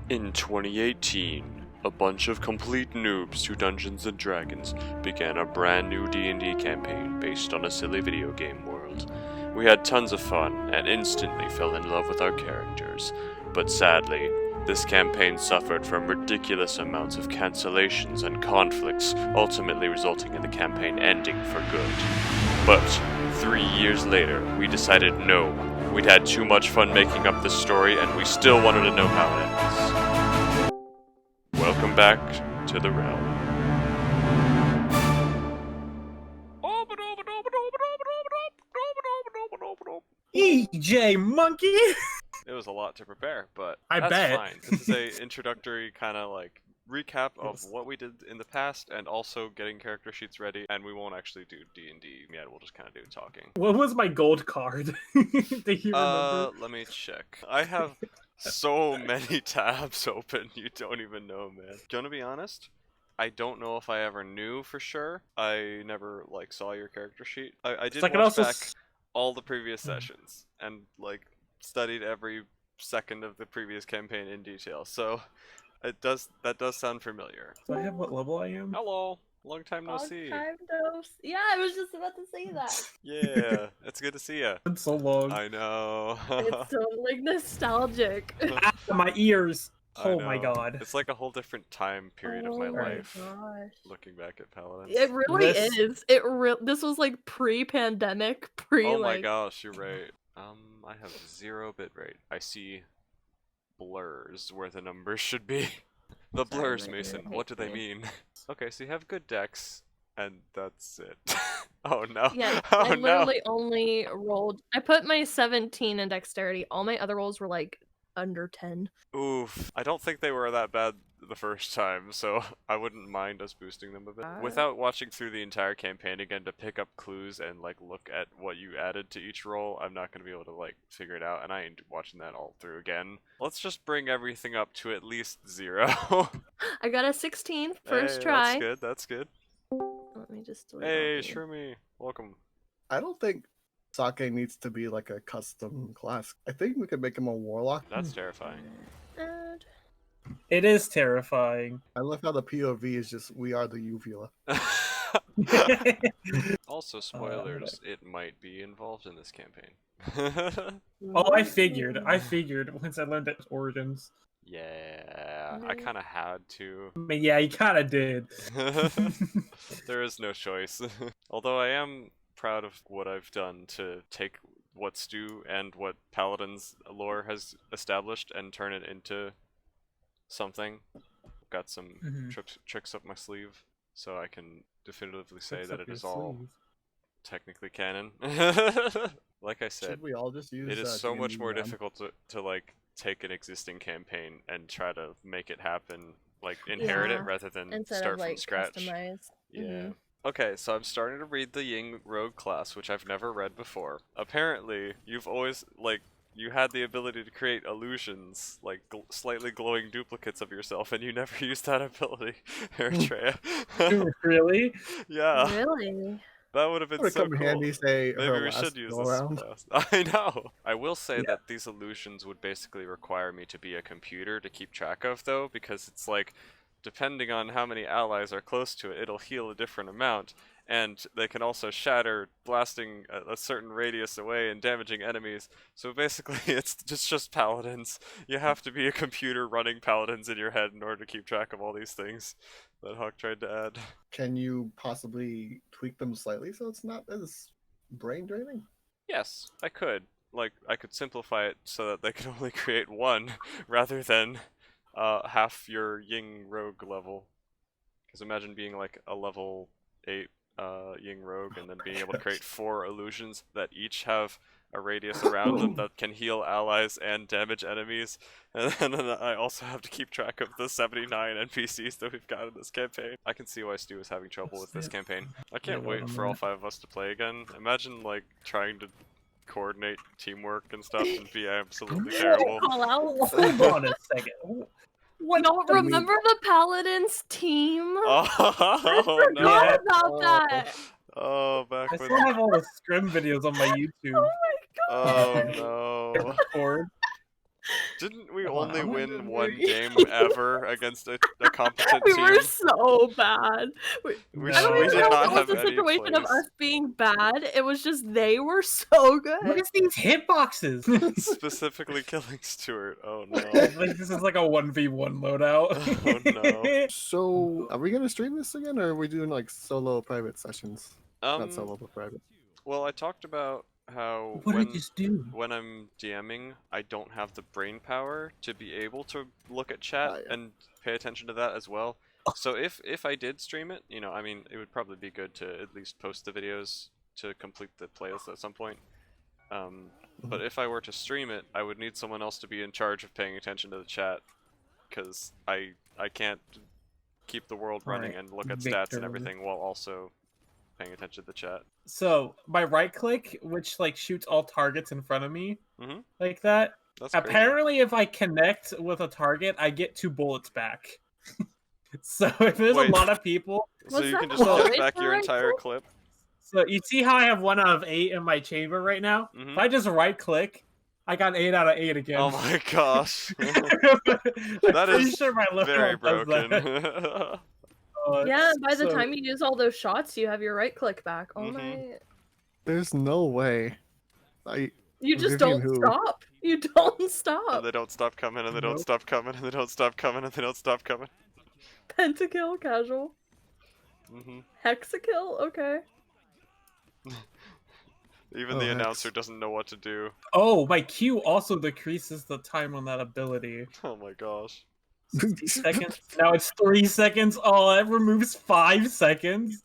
In 2018, a bunch of complete noobs to Dungeons & Dragons began a brand new D&D campaign based on a silly video game world. We had tons of fun and instantly fell in love with our characters, but sadly, this campaign suffered from ridiculous amounts of cancellations and conflicts, ultimately resulting in the campaign ending for good. But 3 years later, we decided no, we'd had too much fun making up the story and we still wanted to know how it ends. Welcome back to the realm. EJ Monkey! It was a lot to prepare, but I that's bet. fine. This is a introductory kind of like recap of what we did in the past and also getting character sheets ready, and we won't actually do D&D yet, we'll just kind of do talking. What was my gold card? Do you remember? Let me check. I have so many tabs open, you don't even know, man. Gonna be honest, I don't know if I ever knew for sure. I never, like, saw your character sheet. I did watch back all the previous sessions, and, like, studied every second of the previous campaign in detail, so that does sound familiar. Do I have what level I am? Hello! Long time no see. Yeah, I was just about to say that. Yeah, it's good to see ya. It's so long. I know. It's so like nostalgic. My ears. I Oh my know. god. It's like a whole different time period of my life. Gosh. Looking back at Paladins. It really is. This was like pre-pandemic, Oh my gosh, you're right. I have 0 bitrate. I see blurs where the numbers should be. The blurs, Mason. What do they mean? Okay, so you have good decks, and that's it. Oh no. Yeah, Oh I literally no. only rolled. I put my 17 in dexterity. All my other rolls were like under 10. Oof. I don't think they were that bad the first time, so I wouldn't mind us boosting them a bit. Without watching through the entire campaign again to pick up clues and like look at what you added to each roll, I'm not going to be able to like figure it out, and I ain't watching that all through again. Let's just bring everything up to at least 0. I got a 16 first try. That's good. Let me just delete Hey, all the- Shroomy. Welcome. I don't think Sake needs to be like a custom class. I think we could make him a warlock. That's terrifying. Add. It is terrifying. I love how the POV is just we are the uvula. Also, spoilers, it might be involved in this campaign. Oh, I figured once I learned its origins. Yeah, I kind of had to. I mean, yeah, you kind of did. There is no choice. Although I am proud of what I've done to take what Stu and what Paladins lore has established and turn it into something. Got some tricks up my sleeve, so I can definitively say that it is all technically canon. Like I said, Should we all just use it is so much D&D more RAM? difficult to like take an existing campaign and try to make it happen, like inherit it rather than Instead start of like from scratch. customize. Yeah. Okay, so I'm starting to read the Ying Rogue class, which I've never read before. Apparently, you've always, like, you had the ability to create illusions, like slightly glowing duplicates of yourself, and you never used that ability, Eritrea. Really? Yeah. Really? That would have been Would so come cool. handy, say, Maybe her we last should use go this around. class. I know. I will say that these illusions would basically require me to be a computer to keep track of, though, because it's like, depending on how many allies are close to it, it'll heal a different amount, and they can also shatter, blasting a certain radius away and damaging enemies. So basically, it's just paladins. You have to be a computer running paladins in your head in order to keep track of all these things that Hawk tried to add. Can you possibly tweak them slightly so it's not as brain draining? Yes, I could. Like, I could simplify it so that they could only create one, rather than half your Ying Rogue level. Because imagine being like a level 8 Ying Rogue and then being able to create 4 illusions that each have a radius around them that can heal allies and damage enemies. And then I also have to keep track of the 79 NPCs that we've got in this campaign. I can see why Stu is having trouble with this campaign. I can't wait for all 5 of us to play again. Imagine like trying to coordinate teamwork and stuff and be absolutely terrible. Call out. Hold on a second. What? Don't remember the Paladins team? Oh, I forgot about that. Oh, back I when... still have all the scrim videos on my YouTube. Oh my god. Oh, no. Record. Didn't we Come on, only I'm win gonna one do- game ever against a competent We team? were so bad. We I don't we even did know not if it was have a any situation of plays. us being bad. It was just they were so good. Look at these hitboxes. Specifically killing Stuart. Oh no. Like this is like a 1v1 loadout. Oh, no. So, are we gonna stream this again, or are we doing like solo private sessions? Not solo, Um. but private. Well, I talked about how What did I just do? when I'm DMing, I don't have the brain power to be able to look at chat Ah, yeah. and pay attention to that as well. So if I did stream it, you know, I mean, it would probably be good to at least post the videos to complete the playlist at some point. But if I were to stream it, I would need someone else to be in charge of paying attention to the chat, because I can't keep the world running Alright, and look at stats Victor. and everything while also paying attention to the chat. So my right click, which like shoots all targets in front of me, Mhm. like that. That's crazy. Apparently, if I connect with a target, I get 2 bullets back. So if there's Wait. a lot of people, So Was you can that just always get back the your right entire click? clip. so you see how I have 1 out of 8 in my chamber right now. Mhm. If I just right click, I got 8 out of 8 again. Oh my gosh. I'm That pretty is sure my loadout Very does broken. that. Yeah, by the So- time you use all those shots, you have your right click back. Oh Mhm. my! There's no way. You just Vivian don't who? stop. You don't And stop. they don't stop coming, and they don't Nope. stop coming, and they don't stop coming, and they don't stop coming. Pentakill, casual, Hmm hexakill. Okay. Even Oh, the hex. announcer doesn't know what to do. Oh, my Q also decreases the time on that ability. Oh my gosh. 60 seconds. Now it's 3 seconds. Oh, that removes 5 seconds.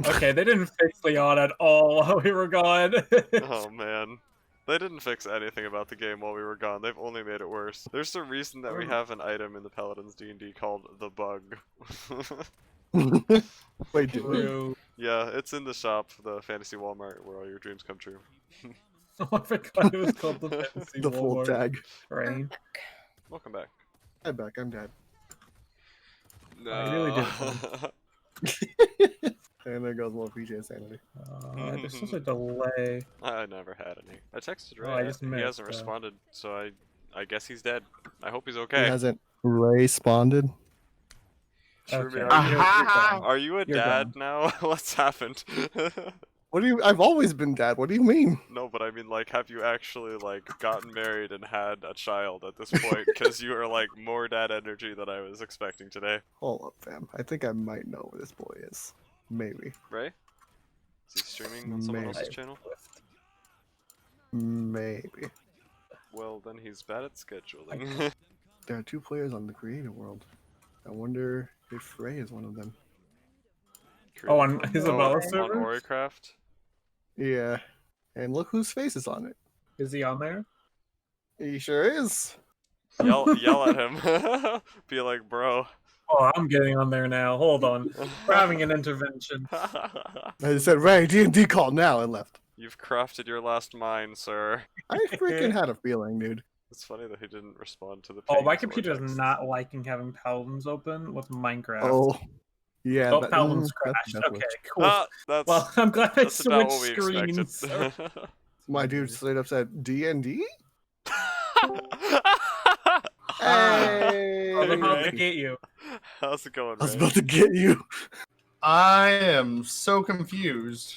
Okay, they didn't fix Leon at all while we were gone. Oh man. They didn't fix anything about the game while we were gone. They've only made it worse. There's a reason that we have an item in the Paladins D&D called the bug. Wait, do we? True. Yeah, it's in the shop, the fantasy Walmart, where all your dreams come true. Oh, I forgot it was called the fantasy The full Walmart tag. Brain. Welcome back. I'm back. I'm dead. No. I really did And there goes more PJ sanity. There's such a delay. I never had any. I texted Ray. Oh, I just he missed, hasn't responded, so I guess he's dead. I hope he's He okay. hasn't responded. Sure, Okay, man. you're done. Are you a You're dad done. now? What's happened? What do you? I've always been dad. What do you mean? No, but I mean, like, have you actually, like, gotten married and had a child at this point? Because you are, like, more dad energy than I was expecting today. Hold up, fam. I think I might know where this boy is. Maybe. Ray? Is he streaming on someone Maybe. else's channel? Maybe. Well, then he's bad at scheduling. There are 2 players on the creative world. I wonder if Ray is one of them. Oh, on Isabella on server? Oricraft? Yeah. And look whose face is on it. Is he on there? He sure is. Yell at him. Be like, bro. Oh, I'm getting on there now. Hold on. We're having an intervention. I said, Ray, D&D call now, and left. You've crafted your last mine, sir. I freaking had a feeling, dude. It's funny that he didn't respond to the Oh, my pings or computer's texts. not liking having Paladins open with Minecraft. Oh. Yeah. Oh, that- Paladins that's crashed. definitely- Okay, cool. Ah, that's, Well, I'm glad I that's about switched what we screens. expected. My dude straight up said, D&D? I was about to Hey! get you. How's it going, I was Ray? about to get you. I am so confused.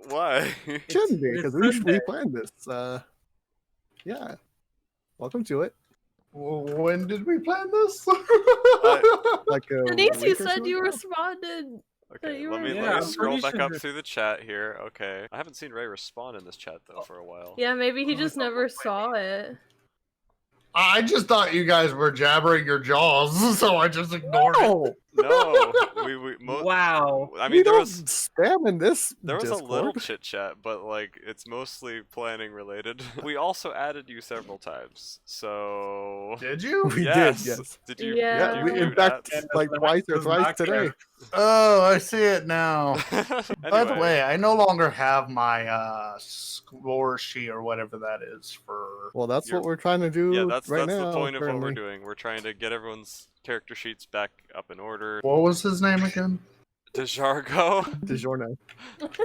Why? Shouldn't be, It's because we Sunday. planned this. Yeah. Welcome to it. When did we plan this? Like a Denise, you week or said so you ago? responded. Okay, you let were- me, Yeah, let me I'm scroll pretty back sure up that- through the chat here. Okay. I haven't seen Ray respond in this chat, though, for a while. Yeah, maybe he Oh, just I thought never we saw it. I just thought you guys were jabbering your jaws, so I just ignored it. No! No! Wow. I We mean, there don't was... spam in this There was Discord. a little chit chat, but like it's mostly planning related. We also added you several times, so Did you? We yes. did, yes. Did you? Yeah. did Yeah, you we, do in fact, And like the twice or was thrice not today. there. Oh, I see it now. that? By the Anyway, way, I no longer have my score sheet or whatever that is for. Well, that's You're- what we're trying to do yeah, that's right now. the point of what we're currently. doing. We're trying to get everyone's character sheets back up in order. What was his name again? DeJargo? DiGiorno.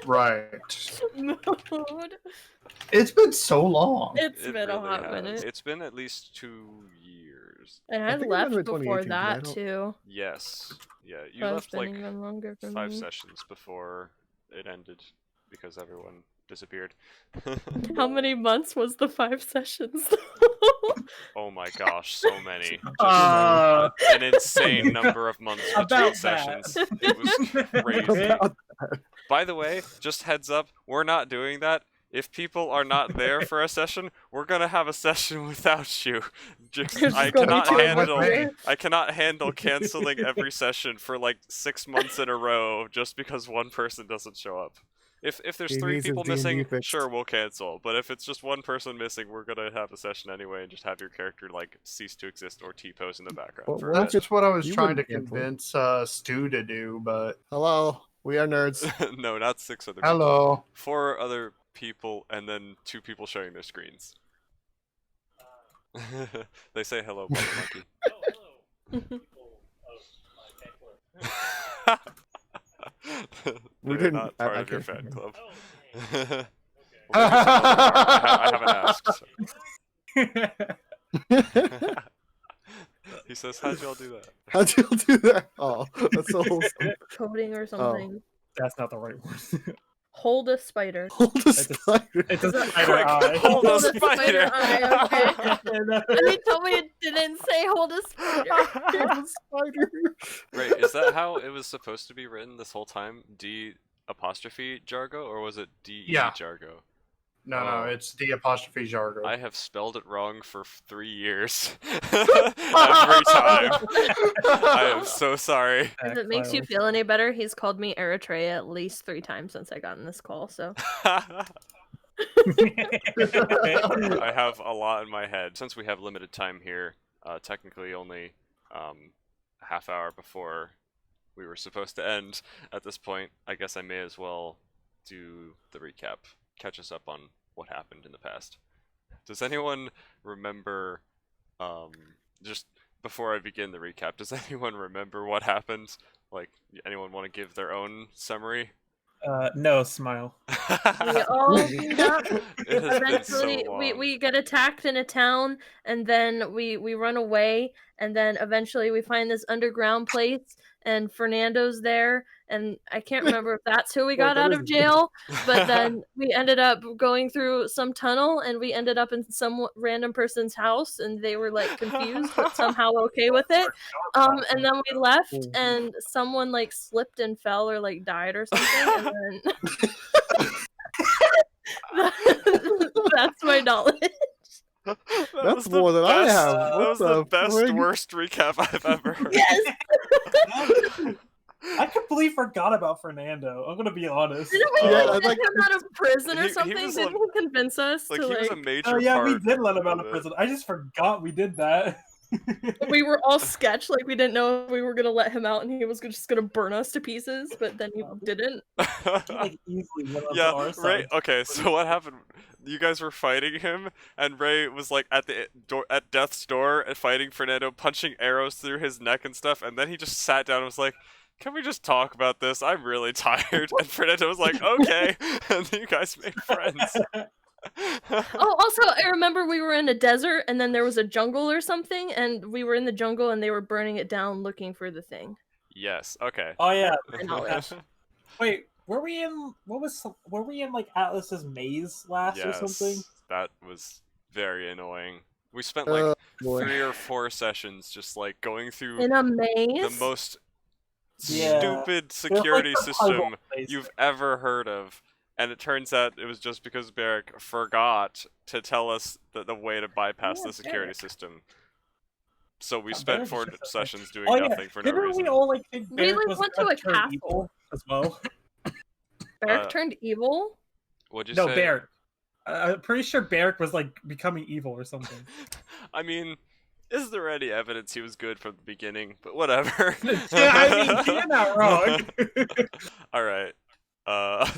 Right. Mode. It's been so long. It's It been a really hot has. minute. It's been at least 2 years. And I I think it might have left been before 2018, but I that don't- too. Yes. Yeah, you So it's left been like even longer for 5 me. sessions before it ended because everyone disappeared. How many months was the 5 sessions? Oh my gosh, so many. Just an insane number of months between About that. sessions. It was crazy. About- By the way, just heads up, we're not doing that. If people are not there for a session, we're gonna have a session without you. Just I going cannot to handle. work. I cannot handle canceling every session for like 6 months in a row just because one person doesn't show up. If there's He 3 needs his people D&D missing, fixed. sure we'll cancel. But if it's just one person missing, we're gonna have a session anyway and just have your character like cease to exist or T-pose in the background. Well, for a well, bit. That's what I was You trying to wouldn't cancel. convince Stu to do, but Hello, we are nerds. No, not 6 other people. hello. 4 other people and then 2 people sharing their screens. They say hello, Butter Monkey. We They're didn't- not I- part I of your can't- fan club. Well, maybe some of them are. I haven't asked. So. He says, "How'd y'all do that?" How'd you do that? Oh, that's so wholesome. Coding or something. That's not the right word. Hold a spider. Hold a It's a- spider. It's a Quick, spider eye. hold a Hold a spider. spider eye, okay? I mean, tell me it didn't say hold a spider. Hold a spider. Right? Is that how it was supposed to be written this whole time? D apostrophe Jargo, or was it D E Yeah. Jargo? No, Oh. it's the apostrophe Jargo. I have spelled it wrong for 3 years. Every time. I am so sorry. If it makes you feel any better, he's called me Eritrea at least 3 times since I got in this call, so. I have a lot in my head. Since we have limited time here, technically only a half hour before we were supposed to end at this point, I guess I may as well do the recap. Catch us up on what happened in the past. Does anyone remember, just before I begin the recap, does anyone remember what happened? Like, anyone want to give their own summary? No, smile. We all meet up. It has been so Eventually, long. we get attacked in a town, and then we run away, and then eventually we find this underground place, and Fernando's there, and I can't remember if that's who we got that out is of his jail, but then we ended up going through some tunnel, and we ended up in some random person's house, and they were like confused, but somehow okay with it. And then we left, and someone like slipped and fell or like died or something, and then that's my knowledge. That That's was the more than I best- have. That What was the the best, frig? worst recap I've ever heard. Yes. I completely forgot about Fernando. I'm gonna be honest. Didn't we Yeah, like, I'd get like him out of prison or He something? was Didn't like- he convince us Like to he was like? a major Oh yeah, we part did let him out of of it. prison. I just forgot we did that. We were all sketched, like we didn't know if we were gonna let him out, and he was just gonna burn us to pieces. But then he didn't. He like easily went on Yeah, our Ray. side. Okay, so what happened? You guys were fighting him, and Ray was like at the door, at death's door, and fighting Fernando, punching arrows through his neck and stuff. And then he just sat down and was like, "Can we just talk about this? I'm really tired." And Fernando was like, "Okay," and then you guys made friends. Oh, also, I remember we were in a desert, and then there was a jungle or something, and we were in the jungle, and they were burning it down, looking for the thing. Yes. Okay. Oh yeah. My knowledge. Wait, were we in were we in like Atlas's maze last or something? Yes, that was very annoying. We spent Oh, like boy. 3 or 4 sessions just like going through In a maze. the most Yeah. stupid They're security like the system puzzle place. you've ever heard of. And it turns out it was just because Barrick forgot to tell us the way to bypass Yeah, the security Barrick. system. So we Yeah, spent Barrick 4 is just a- sessions doing Oh yeah, nothing for no didn't reason. we all like think We, Barrick like, was went to gonna a turn castle. evil as well? Barrick turned evil. What'd you No, say? Barrick. I'm pretty sure Barrick was like becoming evil or something. I mean, is there any evidence he was good from the beginning? But whatever. Yeah, I mean, you're not wrong. Alright.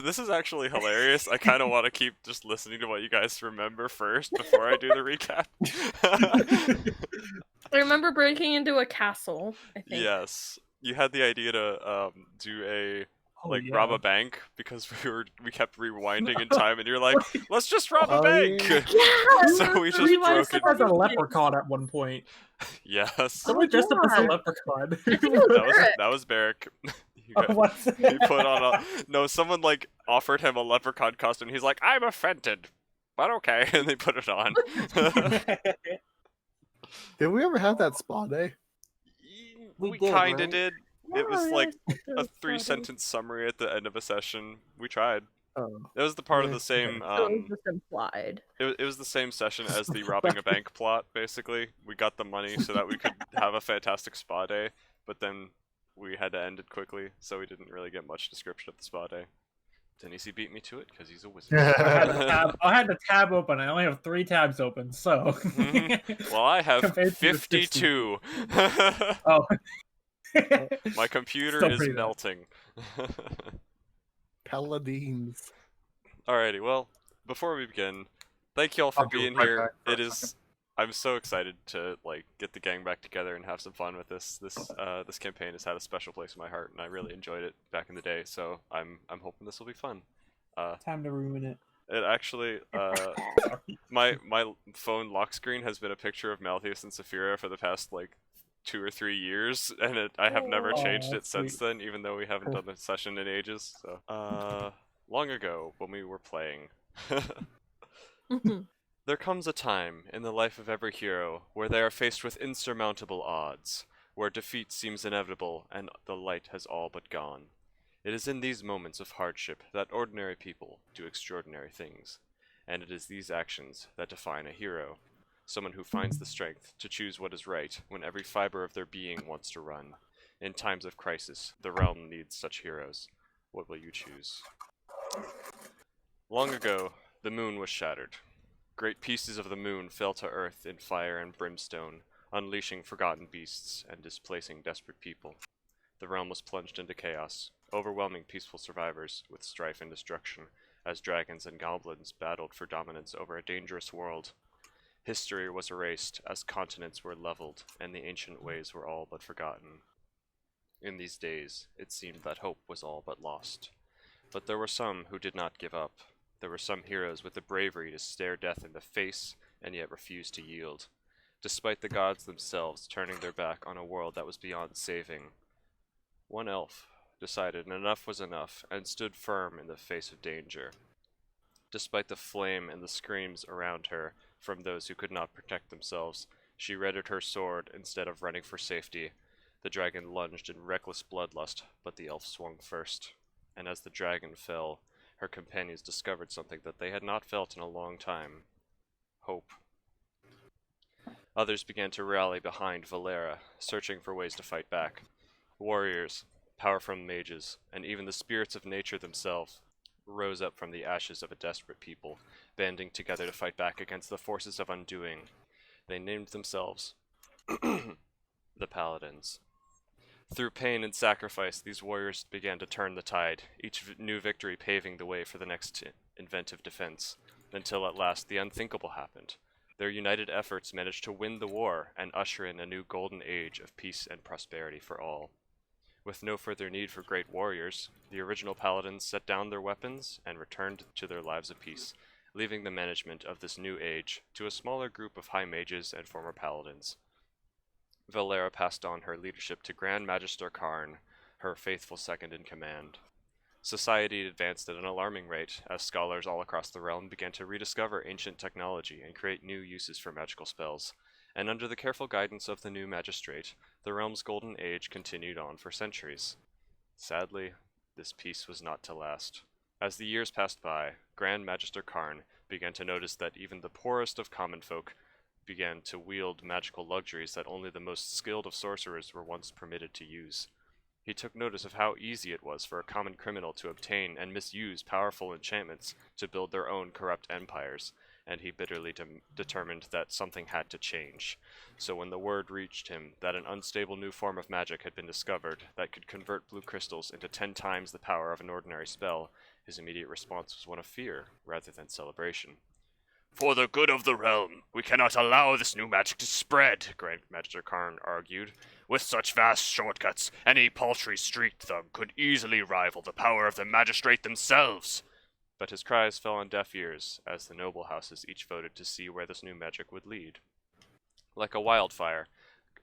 This is actually hilarious. I kind of want to keep just listening to what you guys remember first before I do the recap. I remember breaking into a castle. I think. Yes. you had the idea to do a rob a bank because we kept rewinding in time, and you're like, let's just rob a Oh, bank. yeah. So we just realized broke it. as a leprechaun at one point. Yes. Someone dressed up as a yeah. leprechaun. I think it was Barrett. That was Barrick. Oh, what's He put on a no. Someone like offered him a leprechaun costume. He's like, I'm offended, but okay, and they put it on. Did we ever have that spa day? We did, kinda right? did. It was like a 3-sentence summary at the end of a session. We tried. Oh. It was the part of Yeah. the same. So it was just implied. It was the same session as the robbing a bank plot. Basically, we got the money so that we could have a fantastic spa day, but then we had to end it quickly, so we didn't really get much description of the spa day. Denise beat me to it because he's a wizard. I had the tab open. I only have 3 tabs open, so. Well, I have Compared to the 60. 52. Oh. My computer Still is pretty low. melting. Paladins. Alrighty, well, before we begin, thank you all for I'll be being right here. back for a It is, I'm so excited to get the gang back together and have some fun with this. This campaign has had a special place in my heart, and I really enjoyed it back in the day. So I'm hoping this will be fun. Time to ruin it. It actually, Sorry. my phone lock screen has been a picture of Malthus and Saphira for the past 2 or 3 years, and I have never changed Aw, it since sweet. then, even though we haven't done a session in ages. So, long ago when we were playing, there comes a time in the life of every hero where they are faced with insurmountable odds, where defeat seems inevitable and the light has all but gone. It is in these moments of hardship that ordinary people do extraordinary things, and it is these actions that define a hero. Someone who finds the strength to choose what is right when every fiber of their being wants to run. In times of crisis, the realm needs such heroes. What will you choose? Long ago, the moon was shattered. Great pieces of the moon fell to earth in fire and brimstone, unleashing forgotten beasts and displacing desperate people. The realm was plunged into chaos, overwhelming peaceful survivors with strife and destruction, as dragons and goblins battled for dominance over a dangerous world. History was erased as continents were leveled, and the ancient ways were all but forgotten. In these days, it seemed that hope was all but lost. But there were some who did not give up. There were some heroes with the bravery to stare death in the face and yet refuse to yield, despite the gods themselves turning their back on a world that was beyond saving. One elf decided enough was enough and stood firm in the face of danger. Despite the flame and the screams around her from those who could not protect themselves, she readied her sword instead of running for safety. The dragon lunged in reckless bloodlust, but the elf swung first. And as the dragon fell, her companions discovered something that they had not felt in a long time. Hope. Others began to rally behind Valera, searching for ways to fight back. Warriors, powerful mages, and even the spirits of nature themselves rose up from the ashes of a desperate people, banding together to fight back against the forces of undoing. They named themselves the Paladins. Through pain and sacrifice, these warriors began to turn the tide, each new victory paving the way for the next inventive defense, until at last the unthinkable happened. Their united efforts managed to win the war and usher in a new golden age of peace and prosperity for all. With no further need for great warriors, the original Paladins set down their weapons and returned to their lives of peace, leaving the management of this new age to a smaller group of high mages and former Paladins. Valera passed on her leadership to Grand Magister Karn, her faithful second in command. Society advanced at an alarming rate as scholars all across the realm began to rediscover ancient technology and create new uses for magical spells, and under the careful guidance of the new magistrate, the realm's golden age continued on for centuries. Sadly, this peace was not to last. As the years passed by, Grand Magister Karn began to notice that even the poorest of common folk began to wield magical luxuries that only the most skilled of sorcerers were once permitted to use. He took notice of how easy it was for a common criminal to obtain and misuse powerful enchantments to build their own corrupt empires, and he bitterly determined that something had to change. So when the word reached him that an unstable new form of magic had been discovered that could convert blue crystals into 10 times the power of an ordinary spell, his immediate response was one of fear rather than celebration. For the good of the realm, we cannot allow this new magic to spread, Grand Magister Karn argued. With such vast shortcuts, any paltry street thug could easily rival the power of the magistrate themselves. But his cries fell on deaf ears, as the noble houses each voted to see where this new magic would lead. Like a wildfire,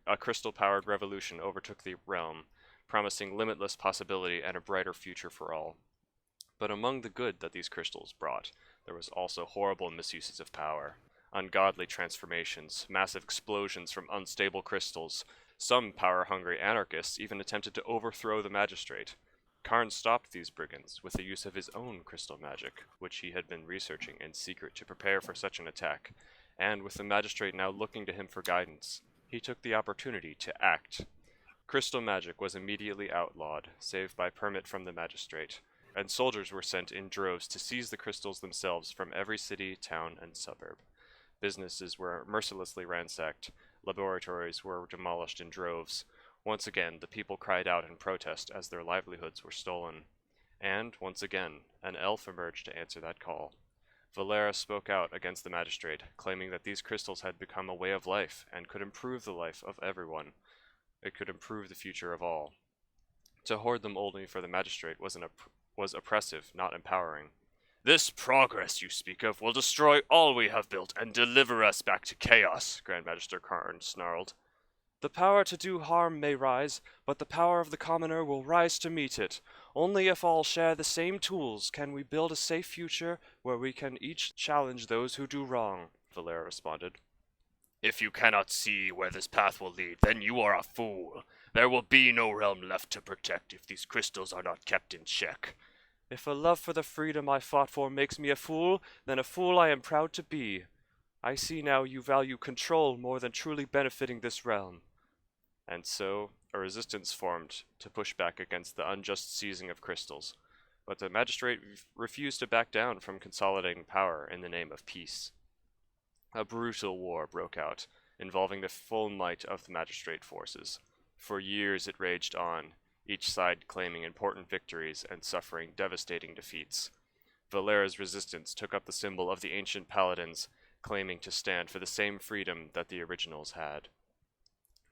a crystal-powered revolution overtook the realm, promising limitless possibility and a brighter future for all. But among the good that these crystals brought, there was also horrible misuses of power. Ungodly transformations, massive explosions from unstable crystals. Some power-hungry anarchists even attempted to overthrow the magistrate. Karn stopped these brigands with the use of his own crystal magic, which he had been researching in secret to prepare for such an attack, and with the magistrate now looking to him for guidance, he took the opportunity to act. Crystal magic was immediately outlawed, save by permit from the magistrate, and soldiers were sent in droves to seize the crystals themselves from every city, town, and suburb. Businesses were mercilessly ransacked, laboratories were demolished in droves. Once again, the people cried out in protest as their livelihoods were stolen. And, once again, an elf emerged to answer that call. Valera spoke out against the magistrate, claiming that these crystals had become a way of life and could improve the life of everyone. It could improve the future of all. To hoard them only for the magistrate was oppressive, not empowering. This progress you speak of will destroy all we have built and deliver us back to chaos, Grand Magister Karn snarled. The power to do harm may rise, but the power of the commoner will rise to meet it. Only if all share the same tools can we build a safe future where we can each challenge those who do wrong, Valera responded. If you cannot see where this path will lead, then you are a fool. There will be no realm left to protect if these crystals are not kept in check. If a love for the freedom I fought for makes me a fool, then a fool I am proud to be. I see now you value control more than truly benefiting this realm. And so, a resistance formed to push back against the unjust seizing of crystals, but the magistrate refused to back down from consolidating power in the name of peace. A brutal war broke out, involving the full might of the magistrate forces. For years it raged on, each side claiming important victories and suffering devastating defeats. Valera's resistance took up the symbol of the ancient paladins, claiming to stand for the same freedom that the originals had.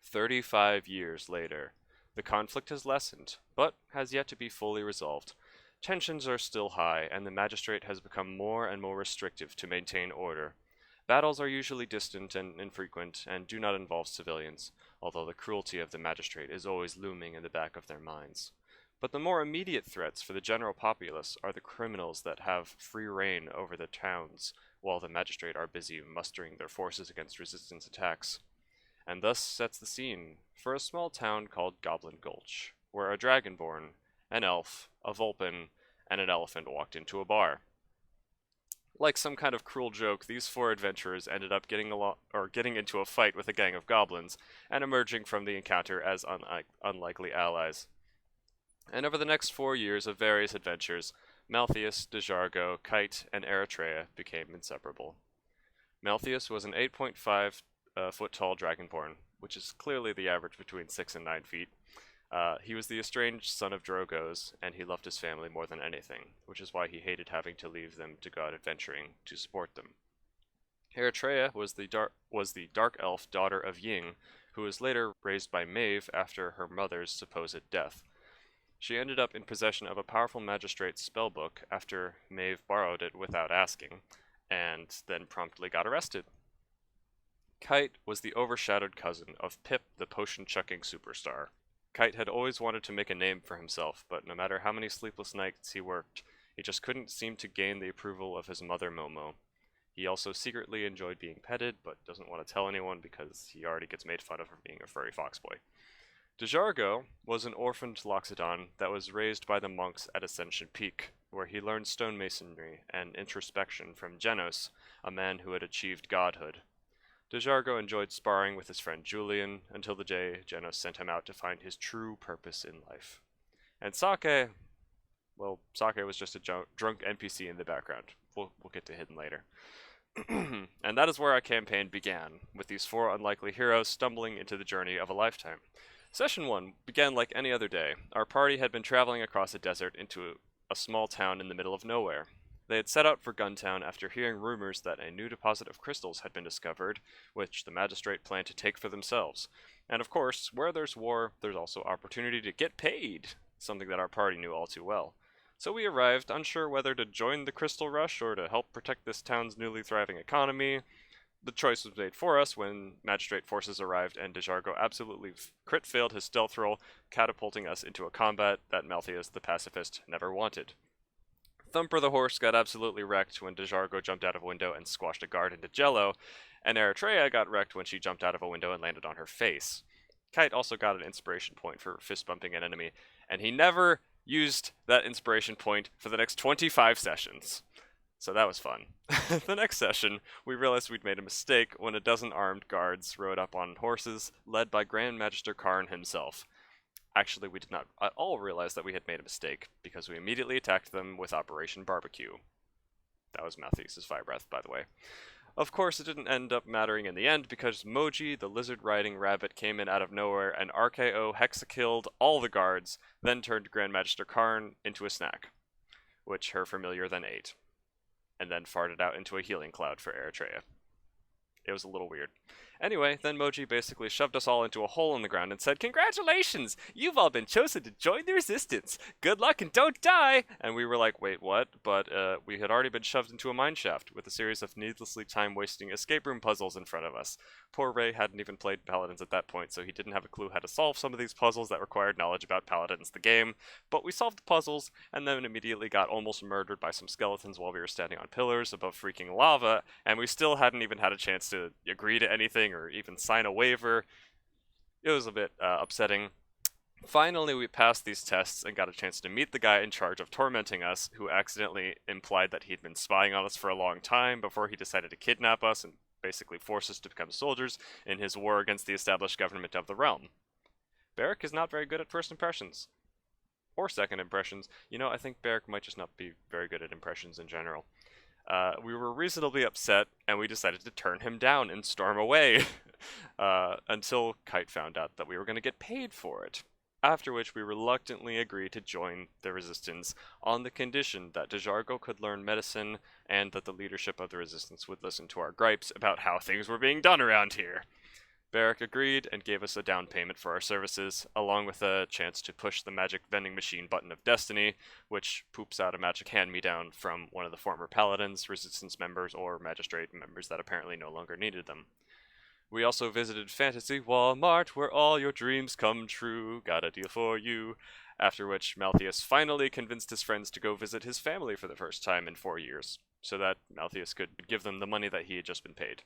35 years later, the conflict has lessened, but has yet to be fully resolved. Tensions are still high, and the magistrate has become more and more restrictive to maintain order. Battles are usually distant and infrequent, and do not involve civilians, although the cruelty of the magistrate is always looming in the back of their minds. But the more immediate threats for the general populace are the criminals that have free reign over the towns, while the magistrate are busy mustering their forces against resistance attacks. And thus sets the scene for a small town called Goblin Gulch, where a dragonborn, an elf, a vulpin, and an elephant walked into a bar. Like some kind of cruel joke, these four adventurers ended up getting into a fight with a gang of goblins, and emerging from the encounter as unlikely allies. And over the next 4 years of various adventures, Malthius, Dejargo, Kite, and Eritrea became inseparable. Malthius was an 8.5 foot tall dragonborn, which is clearly the average between 6 and 9 feet. He was the estranged son of Drogos, and he loved his family more than anything, which is why he hated having to leave them to go out adventuring to support them. Eritrea was the dark elf daughter of Ying, who was later raised by Maeve after her mother's supposed death. She ended up in possession of a powerful magistrate's spellbook after Maeve borrowed it without asking, and then promptly got arrested. Kite was the overshadowed cousin of Pip, the potion-chucking superstar. Kite had always wanted to make a name for himself, but no matter how many sleepless nights he worked, he just couldn't seem to gain the approval of his mother Momo. He also secretly enjoyed being petted, but doesn't want to tell anyone because he already gets made fun of for being a furry fox boy. Dejargo was an orphaned Loxodon that was raised by the monks at Ascension Peak, where he learned stonemasonry and introspection from Genos, a man who had achieved godhood. Dejargo enjoyed sparring with his friend Julian until the day Genos sent him out to find his true purpose in life. And Sake was just a drunk NPC in the background. We'll get to hidden later. And that is where our campaign began, with these four unlikely heroes stumbling into the journey of a lifetime. Session 1 began like any other day. Our party had been traveling across a desert into a small town in the middle of nowhere. They had set out for Guntown after hearing rumors that a new deposit of crystals had been discovered, which the magistrate planned to take for themselves. And of course, where there's war, there's also opportunity to get paid, something that our party knew all too well. So we arrived, unsure whether to join the crystal rush or to help protect this town's newly thriving economy. The choice was made for us when magistrate forces arrived and Dejargo absolutely crit failed his stealth roll, catapulting us into a combat that Malthius the pacifist never wanted. Thumper the horse got absolutely wrecked when Dejargo jumped out of a window and squashed a guard into jello, and Eritrea got wrecked when she jumped out of a window and landed on her face. Kite also got an inspiration point for fist bumping an enemy, and he never used that inspiration point for the next 25 sessions. So that was fun. The next session, we realized we'd made a mistake when a dozen armed guards rode up on horses, led by Grand Magister Karn himself. Actually, we did not at all realize that we had made a mistake, because we immediately attacked them with Operation Barbecue. That was Malthius' fire breath, by the way. Of course, it didn't end up mattering in the end, because Moji, the lizard-riding rabbit, came in out of nowhere and RKO hexa-killed all the guards, then turned Grand Magister Karn into a snack, which her familiar then ate, and then farted out into a healing cloud for Eritrea. It was a little weird. Anyway, then Moji basically shoved us all into a hole in the ground and said, "Congratulations! You've all been chosen to join the resistance! Good luck and don't die!" And we were like, wait, what? But we had already been shoved into a mineshaft with a series of needlessly time-wasting escape room puzzles in front of us. Poor Ray hadn't even played Paladins at that point, so he didn't have a clue how to solve some of these puzzles that required knowledge about Paladins the game. But we solved the puzzles, and then immediately got almost murdered by some skeletons while we were standing on pillars above freaking lava, and we still hadn't even had a chance to agree to anything or even sign a waiver. It was a bit upsetting. Finally, we passed these tests and got a chance to meet the guy in charge of tormenting us, who accidentally implied that he'd been spying on us for a long time before he decided to kidnap us and basically force us to become soldiers in his war against the established government of the realm. Beric is not very good at first impressions. Or second impressions. You know, I think Beric might just not be very good at impressions in general. We were reasonably upset, and we decided to turn him down and storm away, until Kite found out that we were going to get paid for it. After which we reluctantly agreed to join the resistance on the condition that Dejargo could learn medicine and that the leadership of the resistance would listen to our gripes about how things were being done around here. Beric agreed and gave us a down payment for our services, along with a chance to push the magic vending machine button of destiny, which poops out a magic hand-me-down from one of the former Paladins, resistance members, or magistrate members that apparently no longer needed them. We also visited Fantasy Walmart, where all your dreams come true, got a deal for you, after which Malthius finally convinced his friends to go visit his family for the first time in 4 years, so that Malthius could give them the money that he had just been paid.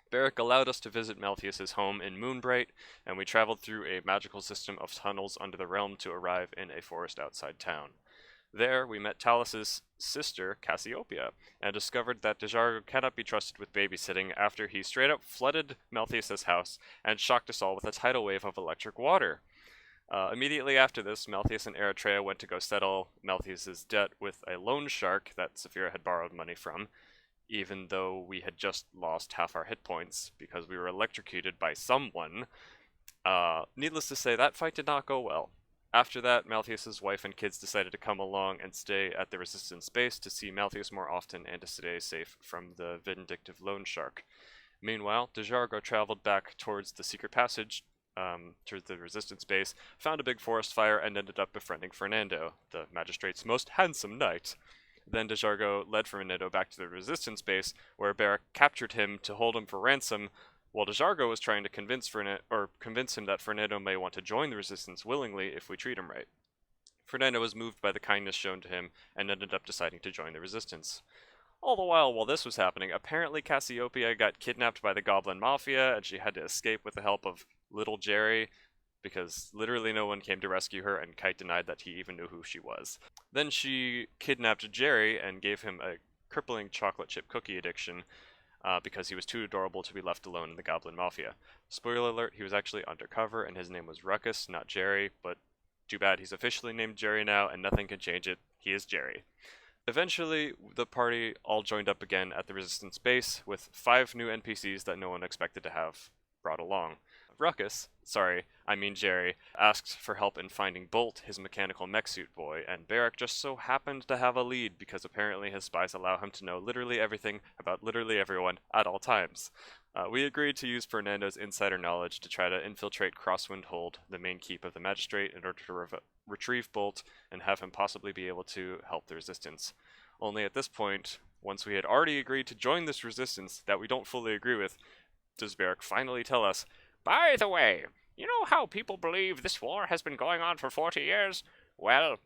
Beric allowed us to visit Malthius' home in Moonbright, and we traveled through a magical system of tunnels under the realm to arrive in a forest outside town. There, we met Talus's sister, Cassiopeia, and discovered that Dejargo cannot be trusted with babysitting after he straight up flooded Malthius' house and shocked us all with a tidal wave of electric water. Immediately after this, Malthius and Eritrea went to go settle Malthius' debt with a loan shark that Saphira had borrowed money from, even though we had just lost half our hit points because we were electrocuted by someone. Needless to say, that fight did not go well. After that, Malthius' wife and kids decided to come along and stay at the Resistance base to see Malthius more often and to stay safe from the vindictive loan shark. Meanwhile, Dejargo traveled back towards the secret passage, towards the Resistance base, found a big forest fire, and ended up befriending Fernando, the magistrate's most handsome knight. Then Dejargo led Fernando back to the Resistance base, where Beric captured him to hold him for ransom, while Dejargo was trying to convince him that Fernando may want to join the Resistance willingly if we treat him right. Fernando was moved by the kindness shown to him and ended up deciding to join the Resistance. All the while this was happening, apparently Cassiopeia got kidnapped by the Goblin Mafia, and she had to escape with the help of Little Jerry, because literally no one came to rescue her, and Kite denied that he even knew who she was. Then she kidnapped Jerry and gave him a crippling chocolate chip cookie addiction, because he was too adorable to be left alone in the Goblin Mafia. Spoiler alert, he was actually undercover, and his name was Ruckus, not Jerry, but too bad he's officially named Jerry now, and nothing can change it. He is Jerry. Eventually, the party all joined up again at the Resistance base, with 5 new NPCs that no one expected to have brought along. Jerry, asked for help in finding Bolt, his mechanical mech suit boy, and Barrack just so happened to have a lead because apparently his spies allow him to know literally everything about literally everyone at all times. We agreed to use Fernando's insider knowledge to try to infiltrate Crosswind Hold, the main keep of the Magistrate, in order to retrieve Bolt and have him possibly be able to help the Resistance. Only at this point, once we had already agreed to join this resistance that we don't fully agree with, does Barrack finally tell us, "By the way, you know how people believe this war has been going on for 40 years? Well,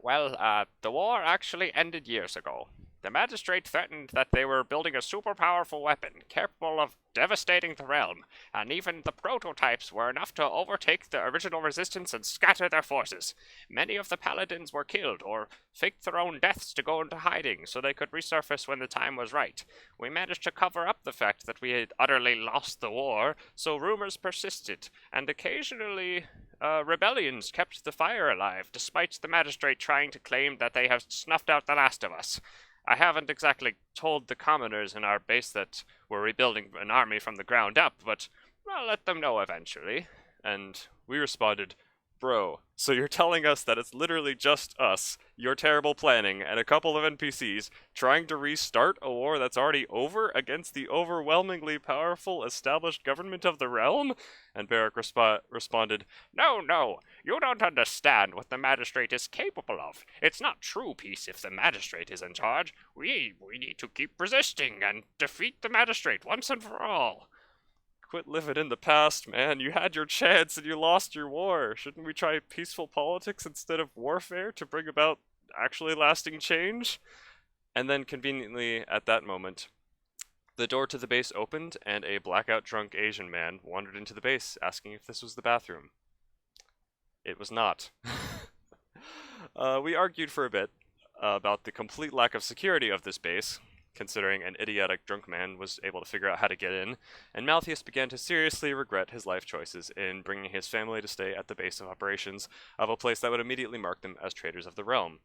the war actually ended years ago. The Magistrate threatened that they were building a super powerful weapon, capable of devastating the realm, and even the prototypes were enough to overtake the original resistance and scatter their forces. Many of the Paladins were killed, or faked their own deaths to go into hiding, so they could resurface when the time was right. We managed to cover up the fact that we had utterly lost the war, so rumors persisted, and occasionally rebellions kept the fire alive, despite the Magistrate trying to claim that they have snuffed out the last of us. I haven't exactly told the commoners in our base that we're rebuilding an army from the ground up, but I'll let them know eventually." And we responded, "Bro, so you're telling us that it's literally just us, your terrible planning, and a couple of NPCs trying to restart a war that's already over against the overwhelmingly powerful established government of the realm?" And Barrack responded, No, you don't understand what the Magistrate is capable of. It's not true peace if the Magistrate is in charge. We need to keep resisting and defeat the Magistrate once and for all." Quit living in the past, man. You had your chance and you lost your war. Shouldn't we try peaceful politics instead of warfare to bring about actually lasting change? And then, conveniently, at that moment, the door to the base opened and a blackout drunk Asian man wandered into the base, asking if this was the bathroom. It was not. We argued for a bit about the complete lack of security of this base, considering an idiotic drunk man was able to figure out how to get in, and Malthius began to seriously regret his life choices in bringing his family to stay at the base of operations of a place that would immediately mark them as traitors of the realm.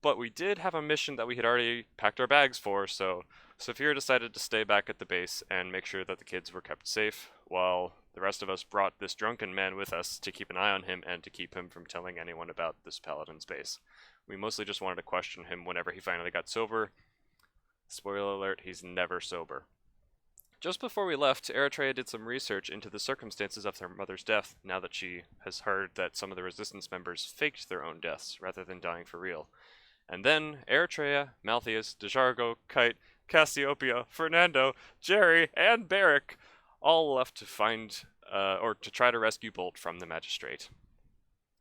But we did have a mission that we had already packed our bags for, so Saphir decided to stay back at the base and make sure that the kids were kept safe, while the rest of us brought this drunken man with us to keep an eye on him and to keep him from telling anyone about this Paladin's base. We mostly just wanted to question him whenever he finally got sober. Spoiler alert, he's never sober. Just before we left, Eritrea did some research into the circumstances of their mother's death, now that she has heard that some of the Resistance members faked their own deaths rather than dying for real. And then Eritrea, Malthius, Dejargo, Kite, Cassiopeia, Fernando, Jerry, and Barrack all left to find, or to try to rescue Bolt from the Magistrate.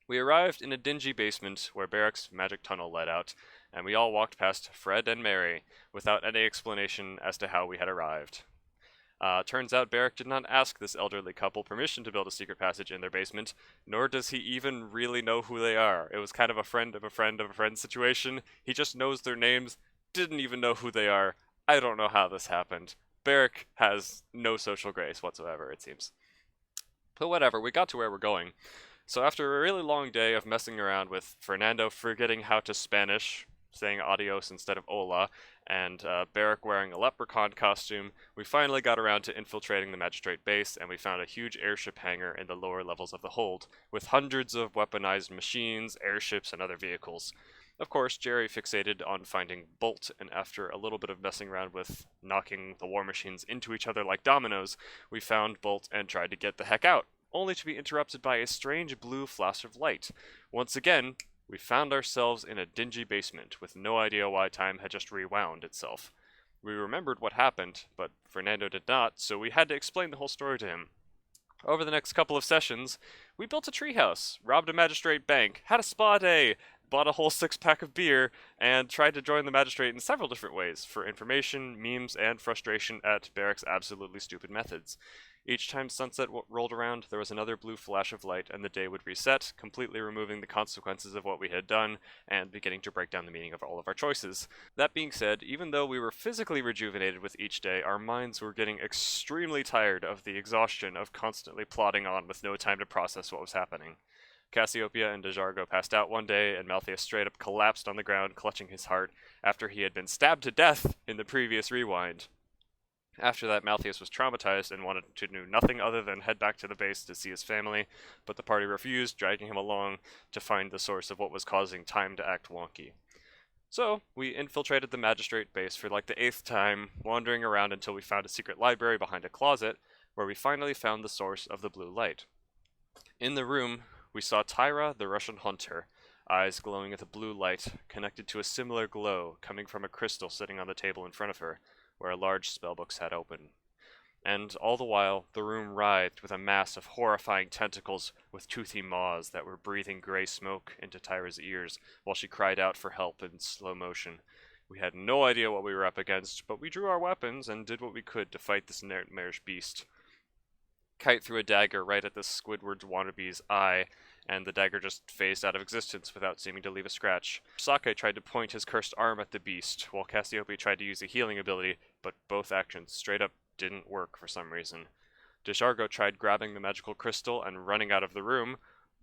We arrived in a dingy basement where Barrack's magic tunnel led out, and we all walked past Fred and Mary without any explanation as to how we had arrived. Turns out Barrack did not ask this elderly couple permission to build a secret passage in their basement, nor does he even really know who they are. It was kind of a friend of a friend of a friend situation. He just knows their names, didn't even know who they are. I don't know how this happened. Barrack has no social grace whatsoever, it seems. But whatever, we got to where we're going. So after a really long day of messing around with Fernando forgetting how to Spanish, saying adios instead of hola, and Barrack wearing a leprechaun costume, we finally got around to infiltrating the Magistrate base, and we found a huge airship hangar in the lower levels of the hold, with hundreds of weaponized machines, airships, and other vehicles. Of course, Jerry fixated on finding Bolt, and after a little bit of messing around with knocking the war machines into each other like dominoes, we found Bolt and tried to get the heck out, only to be interrupted by a strange blue flash of light. Once again, we found ourselves in a dingy basement, with no idea why time had just rewound itself. We remembered what happened, but Fernando did not, so we had to explain the whole story to him. Over the next couple of sessions, we built a treehouse, robbed a Magistrate bank, had a spa day, bought a whole 6-pack of beer, and tried to join the Magistrate in several different ways, for information, memes, and frustration at Barrack's absolutely stupid methods. Each time sunset rolled around, there was another blue flash of light, and the day would reset, completely removing the consequences of what we had done, and beginning to break down the meaning of all of our choices. That being said, even though we were physically rejuvenated with each day, our minds were getting extremely tired of the exhaustion of constantly plodding on with no time to process what was happening. Cassiopeia and Dejargo passed out one day, and Malthius straight up collapsed on the ground, clutching his heart, after he had been stabbed to death in the previous rewind. After that, Malthius was traumatized and wanted to do nothing other than head back to the base to see his family, but the party refused, dragging him along to find the source of what was causing time to act wonky. So, we infiltrated the magistrate base for like the 8th time, wandering around until we found a secret library behind a closet, where we finally found the source of the blue light. In the room, we saw Tyra, the Russian hunter, eyes glowing with a blue light, connected to a similar glow coming from a crystal sitting on the table in front of her, where a large spellbook sat open. And all the while, the room writhed with a mass of horrifying tentacles with toothy maws that were breathing gray smoke into Tyra's ears while she cried out for help in slow motion. We had no idea what we were up against, but we drew our weapons and did what we could to fight this nightmarish beast. Kite threw a dagger right at the Squidward wannabe's eye, and the dagger just phased out of existence without seeming to leave a scratch. Sake tried to point his cursed arm at the beast, while Cassiope tried to use a healing ability, but both actions straight up didn't work for some reason. Deshargo tried grabbing the magical crystal and running out of the room,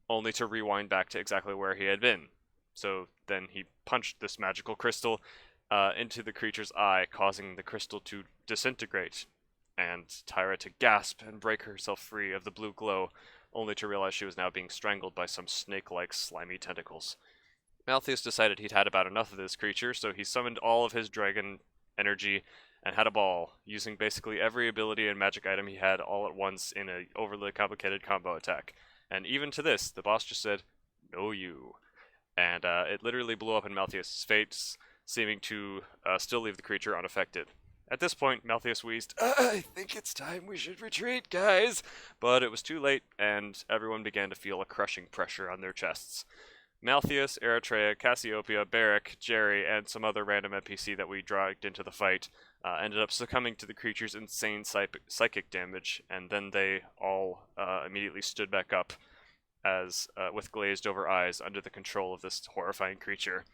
only to rewind back to exactly where he had been. So then he punched this magical crystal into the creature's eye, causing the crystal to disintegrate, and Tyra to gasp and break herself free of the blue glow, only to realize she was now being strangled by some snake-like slimy tentacles. Malthius decided he'd had about enough of this creature, so he summoned all of his dragon energy and had a ball, using basically every ability and magic item he had all at once in an overly complicated combo attack. And even to this, the boss just said, "No you." And it literally blew up in Malthius' face, seeming to still leave the creature unaffected. At this point, Malthius wheezed, "I think it's time we should retreat, guys!" But it was too late, and everyone began to feel a crushing pressure on their chests. Malthius, Eritrea, Cassiopeia, Barrick, Jerry, and some other random NPC that we dragged into the fight ended up succumbing to the creature's insane psychic damage, and then they all immediately stood back up as with glazed over eyes under the control of this horrifying creature.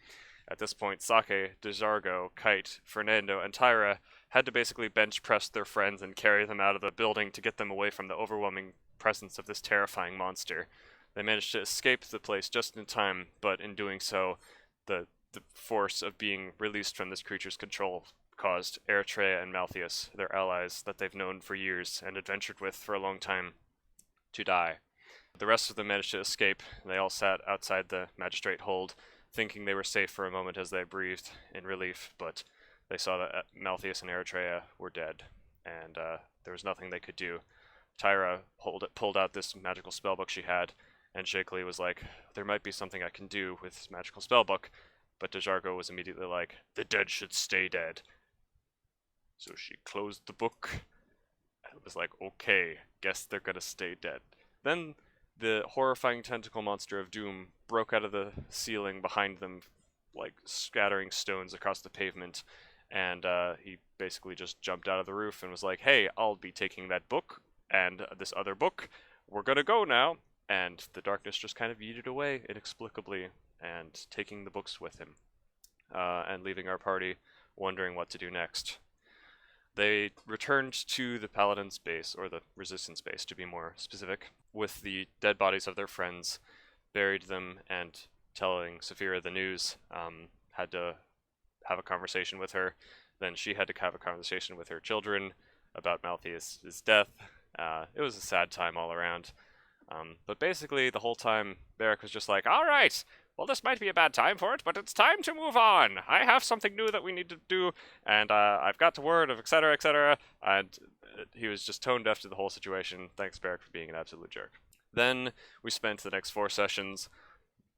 At this point, Sake, Desargo, Kite, Fernando, and Tyra had to basically bench press their friends and carry them out of the building to get them away from the overwhelming presence of this terrifying monster. They managed to escape the place just in time, but in doing so, the force of being released from this creature's control caused Eritrea and Malthius, their allies that they've known for years and adventured with for a long time, to die. The rest of them managed to escape. They all sat outside the magistrate hold, thinking they were safe for a moment as they breathed in relief, but they saw that Malthius and Eritrea were dead, and there was nothing they could do. Tyra pulled out this magical spellbook she had, and shakily was like, "There might be something I can do with this magical spellbook," but Desargo was immediately like, "The dead should stay dead." So she closed the book, and was like, "Okay, guess they're gonna stay dead." Then the horrifying tentacle monster of doom broke out of the ceiling behind them, like scattering stones across the pavement, and he basically just jumped out of the roof and was like, "Hey, I'll be taking that book and this other book. We're gonna go now." And the darkness just kind of yeeted away inexplicably, and taking the books with him, and leaving our party wondering what to do next. They returned to the Paladins base, or the Resistance base to be more specific, with the dead bodies of their friends, buried them, and telling Saphira the news, had to have a conversation with her. Then she had to have a conversation with her children about Malthius' death. It was a sad time all around. But basically, the whole time, Barrick was just like, "Alright, well, this might be a bad time for it, but it's time to move on. I have something new that we need to do, and I've got the word of etc., etc." And he was just tone deaf to the whole situation. Thanks, Barrick, for being an absolute jerk. Then we spent the next 4 sessions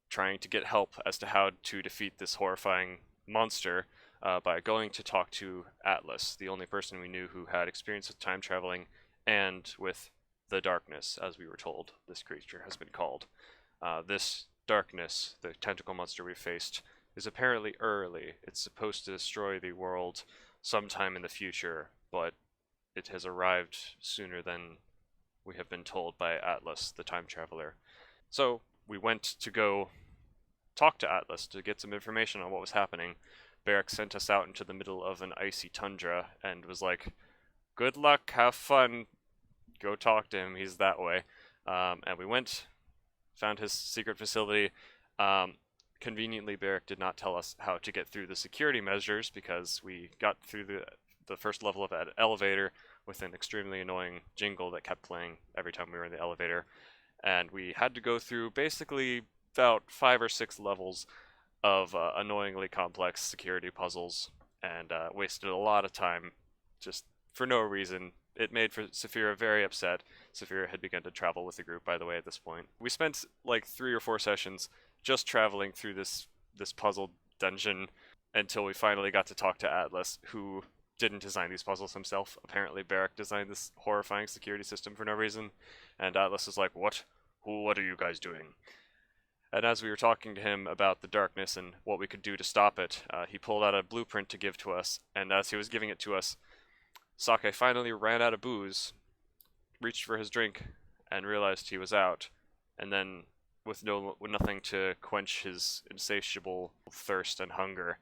trying to get help as to how to defeat this horrifying monster by going to talk to Atlas, the only person we knew who had experience with time traveling and with the darkness, as we were told this creature has been called. This darkness, the tentacle monster we faced, is apparently early. It's supposed to destroy the world sometime in the future, but it has arrived sooner than we have been told by Atlas, the time traveler. So we went to go talk to Atlas to get some information on what was happening. Barrick sent us out into the middle of an icy tundra and was like, "Good luck, have fun, go talk to him, he's that way." And we went, found his secret facility. Conveniently, Barrick did not tell us how to get through the security measures, because we got through the first level of an elevator with an extremely annoying jingle that kept playing every time we were in the elevator. And we had to go through basically about 5 or 6 levels of annoyingly complex security puzzles, and wasted a lot of time just for no reason. It made for Saphira very upset. Saphira had begun to travel with the group, by the way, at this point. We spent like 3 or 4 sessions just traveling through this puzzle dungeon until we finally got to talk to Atlas, who didn't design these puzzles himself. Apparently Barrack designed this horrifying security system for no reason, and Atlas is like, what are you guys doing? And as we were talking to him about the darkness and what we could do to stop it, he pulled out a blueprint to give to us, and as he was giving it to us, Sake finally ran out of booze, reached for his drink, and realized he was out, and then, with nothing to quench his insatiable thirst and hunger,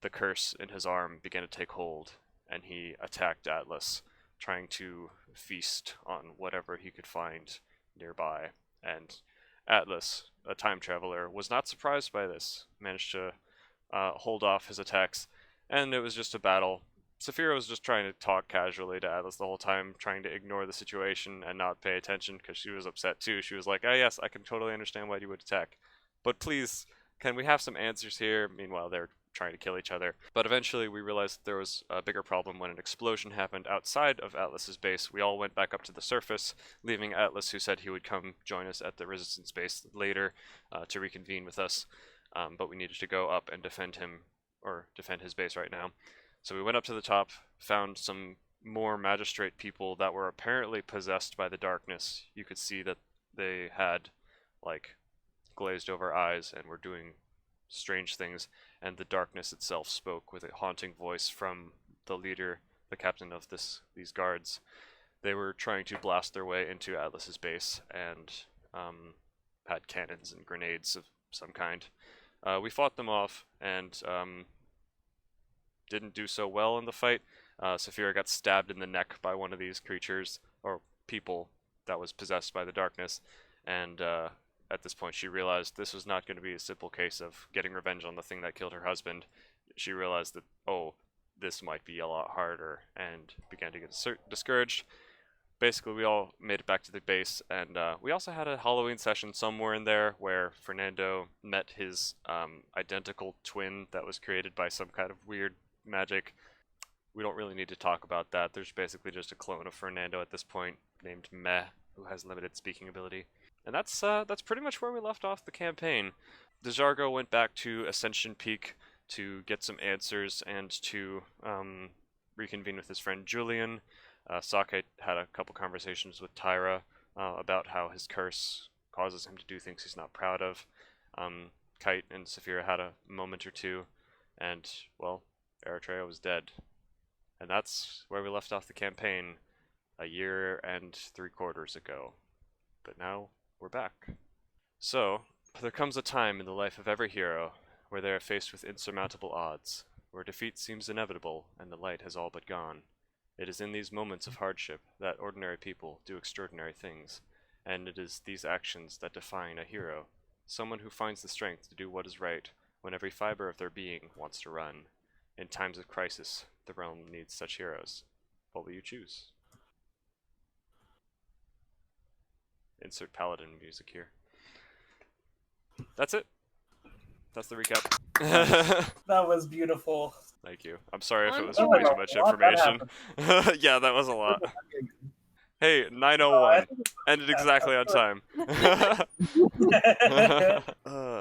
the curse in his arm began to take hold, and he attacked Atlas, trying to feast on whatever he could find nearby. And Atlas, a time traveler, was not surprised by this, managed to hold off his attacks, and it was just a battle. Saphira was just trying to talk casually to Atlas the whole time, trying to ignore the situation and not pay attention because she was upset too. She was like, oh yes, I can totally understand why you would attack, but please, can we have some answers here? Meanwhile, they're trying to kill each other. But eventually we realized that there was a bigger problem when an explosion happened outside of Atlas's base. We all went back up to the surface, leaving Atlas, who said he would come join us at the Resistance base later to reconvene with us. But we needed to go up and defend his base right now. So we went up to the top, found some more magistrate people that were apparently possessed by the darkness. You could see that they had, like, glazed over eyes and were doing strange things, and the darkness itself spoke with a haunting voice from the leader, the captain of these guards. They were trying to blast their way into Atlas's base and had cannons and grenades of some kind. We fought them off and didn't do so well in the fight. Saphira got stabbed in the neck by one of these creatures, or people, that was possessed by the darkness, and at this point she realized this was not going to be a simple case of getting revenge on the thing that killed her husband. She realized that, oh, this might be a lot harder, and began to get discouraged. Basically, we all made it back to the base, and we also had a Halloween session somewhere in there where Fernando met his identical twin that was created by some kind of weird magic. We don't really need to talk about that. There's basically just a clone of Fernando at this point named Meh, who has limited speaking ability. And that's pretty much where we left off the campaign. Dejargo went back to Ascension Peak to get some answers and to reconvene with his friend Julian. Sake had a couple conversations with Tyra about how his curse causes him to do things he's not proud of. Kite and Saphira had a moment or two, and, well, Eritrea was dead. And that's where we left off the campaign a year and 3/4 ago. But now we're back. So, there comes a time in the life of every hero where they are faced with insurmountable odds, where defeat seems inevitable and the light has all but gone. It is in these moments of hardship that ordinary people do extraordinary things, and it is these actions that define a hero, someone who finds the strength to do what is right when every fiber of their being wants to run. In times of crisis, the realm needs such heroes. What will you choose? Insert Paladin music here. That's it. That's the recap. That was beautiful. Thank you. I'm sorry if it was Oh way my too much God, that information. Yeah, that was a lot. Hey, 9:01. Ended exactly on time.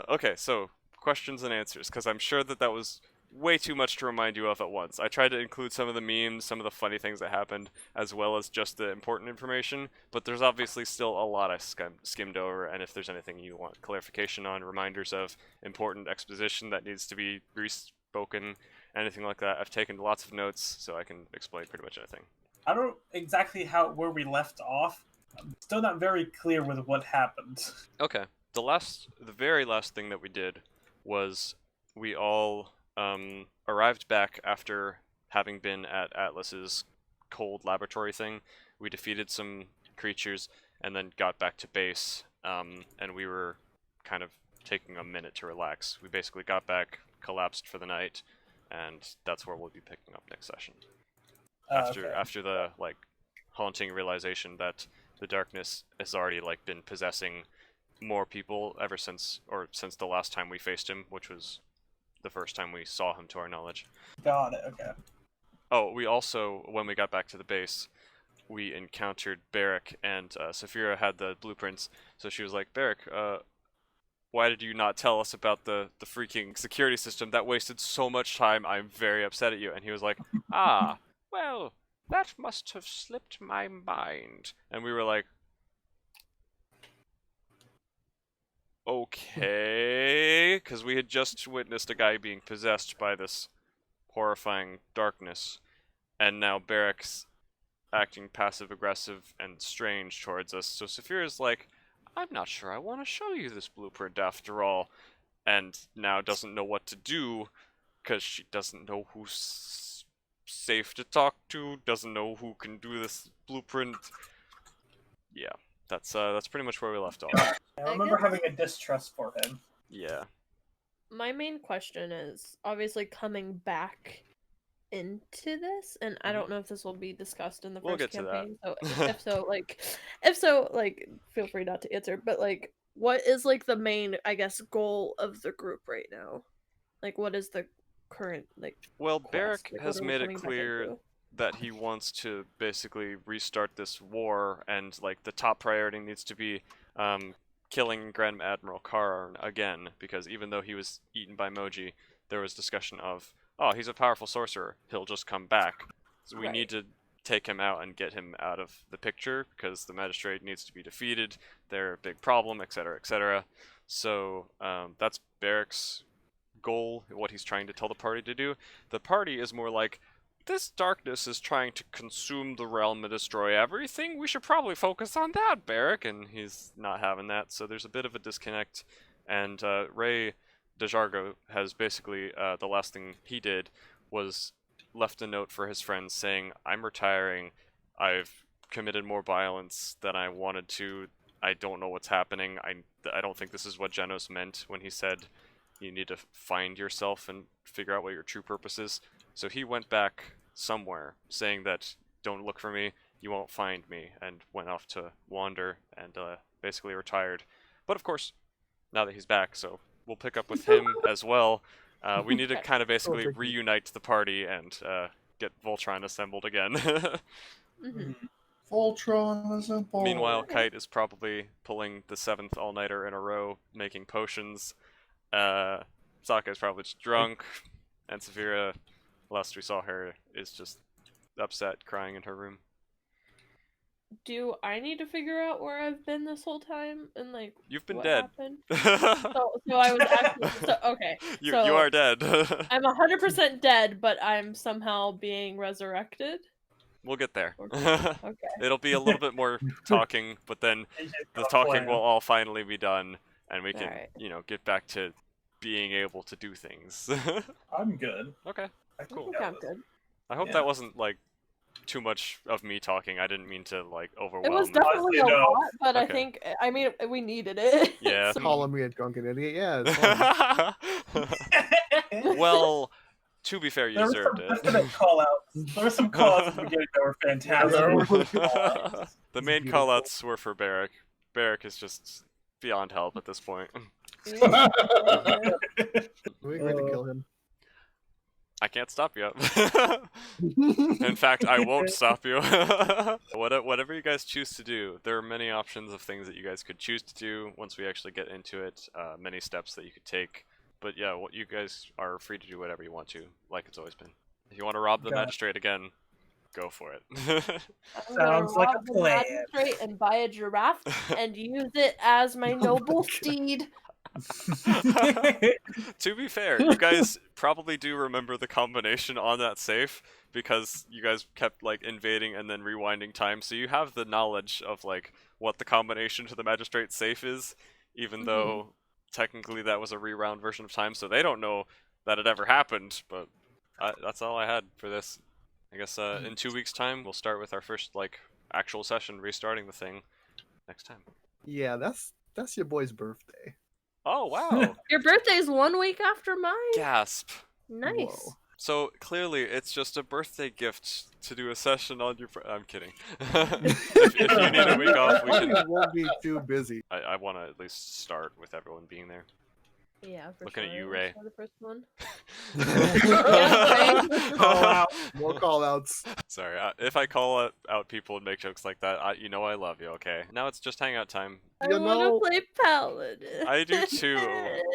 Okay, so questions and answers, because I'm sure that was way too much to remind you of at once. I tried to include some of the memes, some of the funny things that happened, as well as just the important information, but there's obviously still a lot I skimmed over, and if there's anything you want clarification on, reminders of important exposition that needs to be re-spoken, anything like that, I've taken lots of notes, so I can explain pretty much anything. I don't know exactly where we left off. I'm still not very clear with what happened. Okay. The very last thing that we did was we all arrived back after having been at Atlas's cold laboratory thing. We defeated some creatures and then got back to base, and we were kind of taking a minute to relax. We basically got back, collapsed for the night, and that's where we'll be picking up next session. After the like haunting realization that the darkness has already like been possessing more people ever since the last time we faced him, which was the first time we saw him to our knowledge. Got it. Okay. Oh, we also, when we got back to the base, we encountered Barrick, and Saphira had the blueprints, so she was like, Barrick, why did you not tell us about the freaking security system? That wasted so much time, I'm very upset at you. And he was like, ah, well, that must have slipped my mind. And we were like, okay, because we had just witnessed a guy being possessed by this horrifying darkness, and now Barrick's acting passive-aggressive and strange towards us. So Saphira's like, I'm not sure I want to show you this blueprint after all, and now doesn't know what to do, because she doesn't know who's safe to talk to, doesn't know who can do this blueprint. Yeah, that's pretty much where we left off. I remember having a distrust for him. Yeah. My main question is obviously coming back into this, and I don't know if this will be discussed in the We'll first get to campaign. that. So if so, feel free not to answer. But like, what is like the main, I guess, goal of the group right now? Like, what is the current like? Well, quest? Barrick Like, has what are we made it coming back clear into? that he wants to basically restart this war, and like the top priority needs to be killing Grand Admiral Karn again, because even though he was eaten by Moji, there was discussion of, oh, he's a powerful sorcerer, he'll just come back. So we need to take him out and get him out of the picture, because the magistrate needs to be defeated, they're a big problem, etc., etc. So that's Barrick's goal, what he's trying to tell the party to do. The party is more like, this darkness is trying to consume the realm and destroy everything. We should probably focus on that, Barrick. And he's not having that, so there's a bit of a disconnect. And Ray DeJargo has basically, the last thing he did was left a note for his friends saying, I'm retiring. I've committed more violence than I wanted to. I don't know what's happening. I don't think this is what Genos meant when he said you need to find yourself and figure out what your true purpose is. So he went back somewhere saying that, don't look for me, you won't find me, and went off to wander and basically retired. But of course, now that he's back, so we'll pick up with him as well. We need to kind of basically reunite the party and get Voltron assembled again. Voltron assembled. Meanwhile, Kite is probably pulling the 7th all-nighter in a row, making potions. Sokka is probably just drunk, and Saphira, last we saw her, is just upset, crying in her room. Do I need to figure out where I've been this whole time and like You've been what dead. happened? So I was actually okay. You So are dead. I'm 100% dead, but I'm somehow being resurrected. We'll get there. Okay. It'll be a little bit more talking, but then the talking will all finally be done, and we can, Alright. get back to being able to do things. I'm good. Okay, cool. I think I'm good. I hope that wasn't, like, too much of me talking. I didn't mean to, like, overwhelm. It was definitely a Honestly, no. lot, but I Okay. think we needed it. Yeah. Calling me a drunken idiot. Yeah. It's fine. Well, to be fair, you There were deserved some it. definite call-outs. There were some call-outs at the beginning that were fantastic. The main Beautiful. callouts were for Barrick. Barrick is just beyond help at this point. Yeah. We agreed to kill him. I can't stop you. In fact, I won't stop you. Whatever you guys choose to do, there are many options of things that you guys could choose to do once we actually get into it. Many steps that you could take. But yeah, what you guys are free to do whatever you want to, like it's always been. If you want to rob the Got it. magistrate again, go for it. I'm gonna Sounds like a rob the plan. magistrate and buy a giraffe and use it as my noble steed. To be fair, you guys probably do remember the combination on that safe because you guys kept like invading and then rewinding time, so you have the knowledge of like what the combination to the magistrate safe is, even though technically that was a reround version of time, so they don't know that it ever happened. But that's all I had for this. I guess in 2 weeks' time we'll start with our first like actual session, restarting the thing next time. Yeah, that's your boy's birthday. Oh wow! Your birthday is 1 week after mine. Gasp! Nice. Whoa. So clearly, it's just a birthday gift to do a session on your. I'm kidding. if you need a week off, we Probably can. won't be too busy. I want to at least start with everyone being there. Yeah, for Looking sure. at you, Ray. The first one. Call out. More call outs. Sorry, if I call out people and make jokes like that, you know I love you. Okay. Now it's just hangout time. I You want know- to play Paladin. I do too.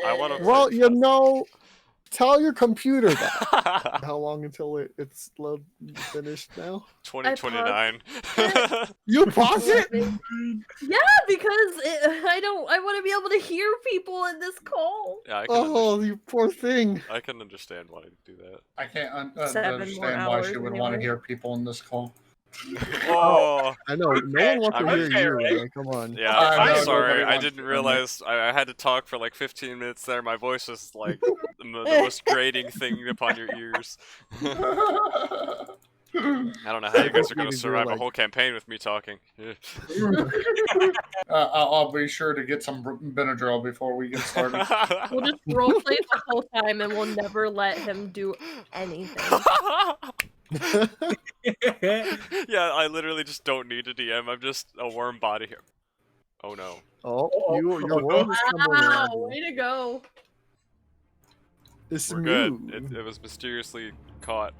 I want to. Well, you know, tell your computer that. How long until it's finished now? 2029. You pause it? Yeah, because I want to be able to hear people in this call. Yeah, I can. Oh, you poor thing. I can understand why you do that. I can't 7 more understand why she hours would want to anyway. hear people in this call. Oh, I know. No one wants to I'm hear okay, you, right? Ray. Come on. yeah. I I'm know, sorry. nobody I wants didn't to hear me. realize I had to talk for like 15 minutes there. My voice was like the most grating thing upon your ears. I don't know how you guys are going to survive a whole campaign with me talking. I'll be sure to get some Benadryl before we get started. We'll just roleplay the whole time, and we'll never let him do anything. Yeah, I literally just don't need a DM. I'm just a worm body here. Oh no. Oh, your world is coming Wow, around you. way to go. It's We're smooth. good. It was mysteriously caught.